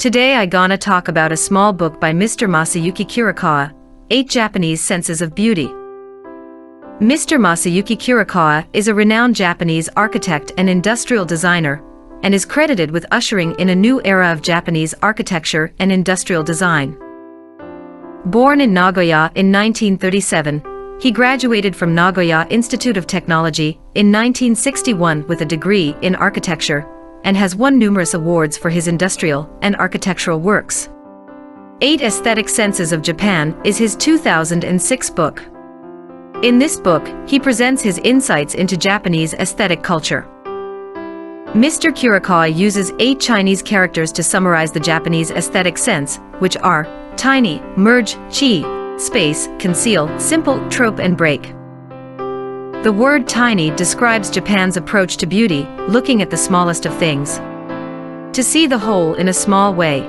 Today I gonna talk about a small book by Mr. Masayuki Kurokawa, 8 Japanese Senses of Beauty. Mr. Masayuki Kurokawa is a renowned Japanese architect and industrial designer, and is credited with ushering in a new era of Japanese architecture and industrial design. Born in Nagoya in 1937, he graduated from Nagoya Institute of Technology in 1961 with a degree in architecture, and has won numerous awards for his industrial and architectural works. 8 Aesthetic Senses of Japan is his 2006 book. In this book, he presents his insights into Japanese aesthetic culture. Mr. Kurokawa uses 8 Chinese characters to summarize the Japanese aesthetic sense, which are tiny, merge, chi, space, conceal, simple, trope and break. The word tiny describes Japan's approach to beauty, looking at the smallest of things. To see the whole in a small way.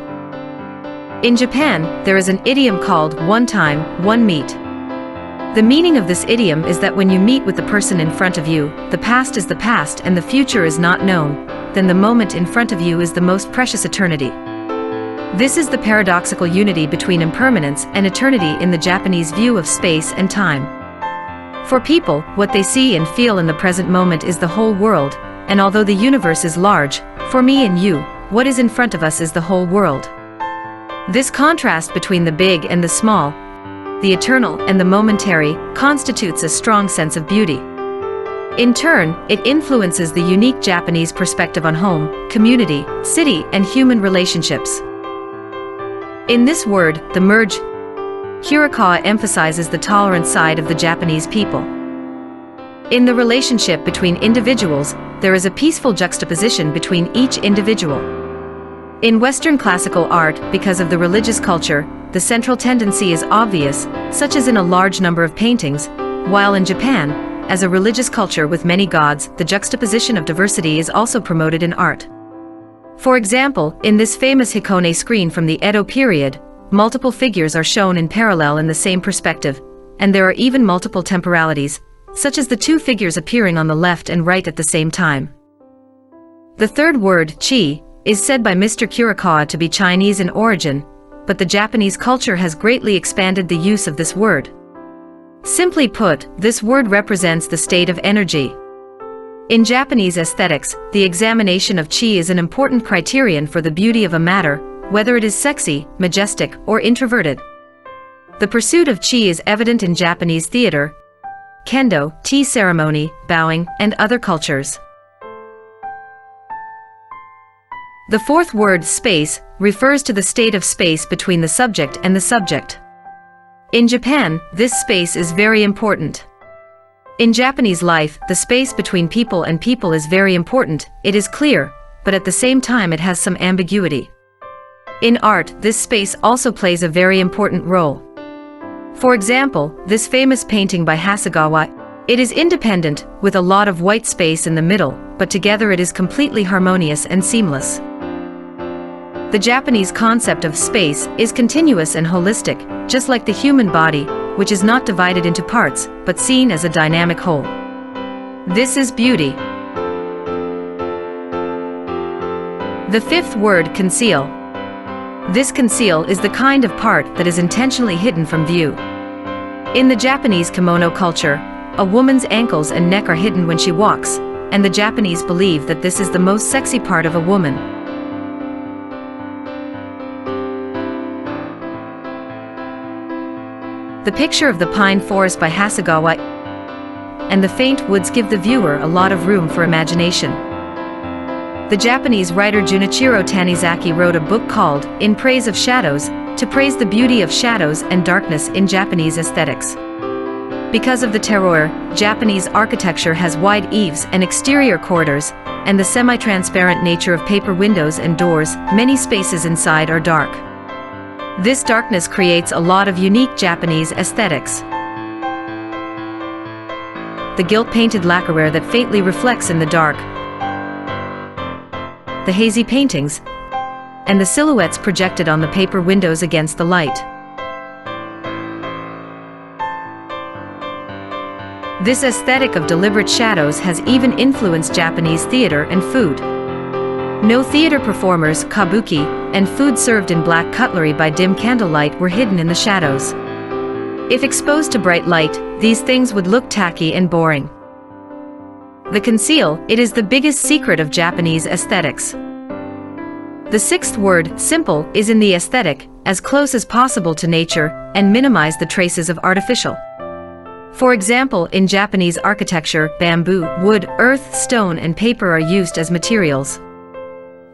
In Japan, there is an idiom called one time, one meet. The meaning of this idiom is that when you meet with the person in front of you, the past is the past and the future is not known, then the moment in front of you is the most precious eternity. This is the paradoxical unity between impermanence and eternity in the Japanese view of space and time. For people, what they see and feel in the present moment is the whole world, and although the universe is large, for me and you, what is in front of us is the whole world. This contrast between the big and the small, the eternal and the momentary, constitutes a strong sense of beauty. In turn, it influences the unique Japanese perspective on home, community, city, and human relationships. In this word, the merge, Kurokawa emphasizes the tolerant side of the Japanese people. In the relationship between individuals, there is a peaceful juxtaposition between each individual. In Western classical art, because of the religious culture, the central tendency is obvious, such as in a large number of paintings, while in Japan, as a religious culture with many gods, the juxtaposition of diversity is also promoted in art. For example, in this famous Hikone screen from the Edo period, multiple figures are shown in parallel in the same perspective, and there are even multiple temporalities, such as the 2 figures appearing on the left and right at the same time. The third word, chi, is said by Mr. Kurokawa to be Chinese in origin, but the Japanese culture has greatly expanded the use of this word. Simply put, this word represents the state of energy. In Japanese aesthetics, the examination of chi is an important criterion for the beauty of a matter, whether it is sexy, majestic, or introverted. The pursuit of chi is evident in Japanese theater, kendo, tea ceremony, bowing, and other cultures. The fourth word, space, refers to the state of space between the subject and the subject. In Japan, this space is very important. In Japanese life, the space between people and people is very important, it is clear, but at the same time it has some ambiguity. In art, this space also plays a very important role. For example, this famous painting by Hasegawa, it is independent, with a lot of white space in the middle, but together it is completely harmonious and seamless. The Japanese concept of space is continuous and holistic, just like the human body, which is not divided into parts, but seen as a dynamic whole. This is beauty. The fifth word, conceal. This conceal is the kind of part that is intentionally hidden from view. In the Japanese kimono culture, a woman's ankles and neck are hidden when she walks, and the Japanese believe that this is the most sexy part of a woman. The picture of the pine forest by Hasegawa and the faint woods give the viewer a lot of room for imagination. The Japanese writer Junichiro Tanizaki wrote a book called In Praise of Shadows, to praise the beauty of shadows and darkness in Japanese aesthetics. Because of the terroir, Japanese architecture has wide eaves and exterior corridors, and the semi-transparent nature of paper windows and doors, many spaces inside are dark. This darkness creates a lot of unique Japanese aesthetics. The gilt-painted lacquerware that faintly reflects in the dark, the hazy paintings, and the silhouettes projected on the paper windows against the light. This aesthetic of deliberate shadows has even influenced Japanese theater and food. No theater performers, kabuki, and food served in black cutlery by dim candlelight were hidden in the shadows. If exposed to bright light, these things would look tacky and boring. The conceal, it is the biggest secret of Japanese aesthetics. The sixth word, simple, is in the aesthetic, as close as possible to nature, and minimize the traces of artificial. For example, in Japanese architecture, bamboo, wood, earth, stone, and paper are used as materials.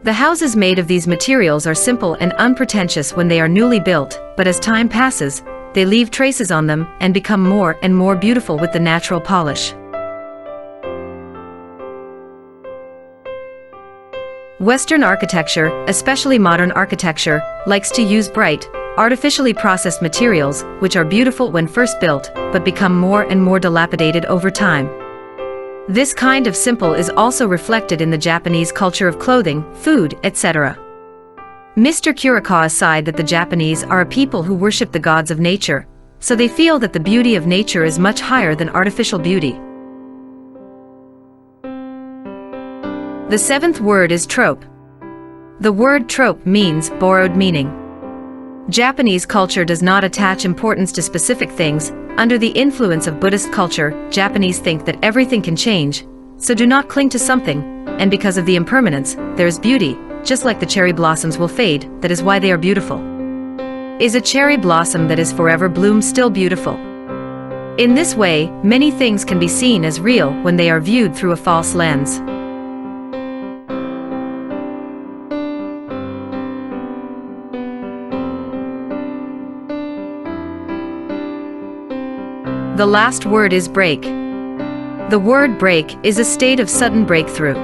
The houses made of these materials are simple and unpretentious when they are newly built, but as time passes, they leave traces on them and become more and more beautiful with the natural polish. Western architecture, especially modern architecture, likes to use bright, artificially processed materials, which are beautiful when first built, but become more and more dilapidated over time. This kind of simple is also reflected in the Japanese culture of clothing, food, etc. Mr. Kurokawa sighed that the Japanese are a people who worship the gods of nature, so they feel that the beauty of nature is much higher than artificial beauty. The seventh word is trope. The word trope means borrowed meaning. Japanese culture does not attach importance to specific things. Under the influence of Buddhist culture, Japanese think that everything can change, so do not cling to something, and because of the impermanence, there is beauty, just like the cherry blossoms will fade, that is why they are beautiful. Is a cherry blossom that is forever bloomed still beautiful? In this way, many things can be seen as real when they are viewed through a false lens. The last word is break. The word break is a state of sudden breakthrough.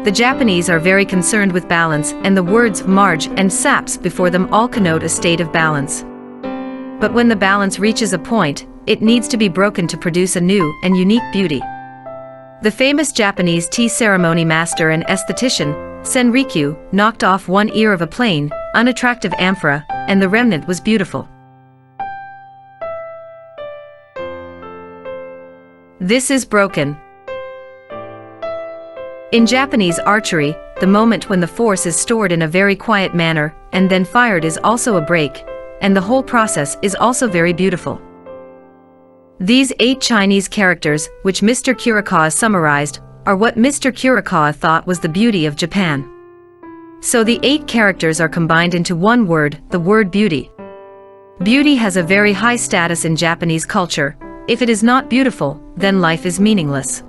The Japanese are very concerned with balance, and the words marge and saps before them all connote a state of balance. But when the balance reaches a point, it needs to be broken to produce a new and unique beauty. The famous Japanese tea ceremony master and esthetician, Senrikyu, knocked off one ear of a plain, unattractive amphora, and the remnant was beautiful. This is broken. In Japanese archery, the moment when the force is stored in a very quiet manner and then fired is also a break, and the whole process is also very beautiful. These 8 Chinese characters, which Mr. Kurokawa summarized, are what Mr. Kurokawa thought was the beauty of Japan. So the 8 characters are combined into one word, the word beauty. Beauty has a very high status in Japanese culture. If it is not beautiful, then life is meaningless.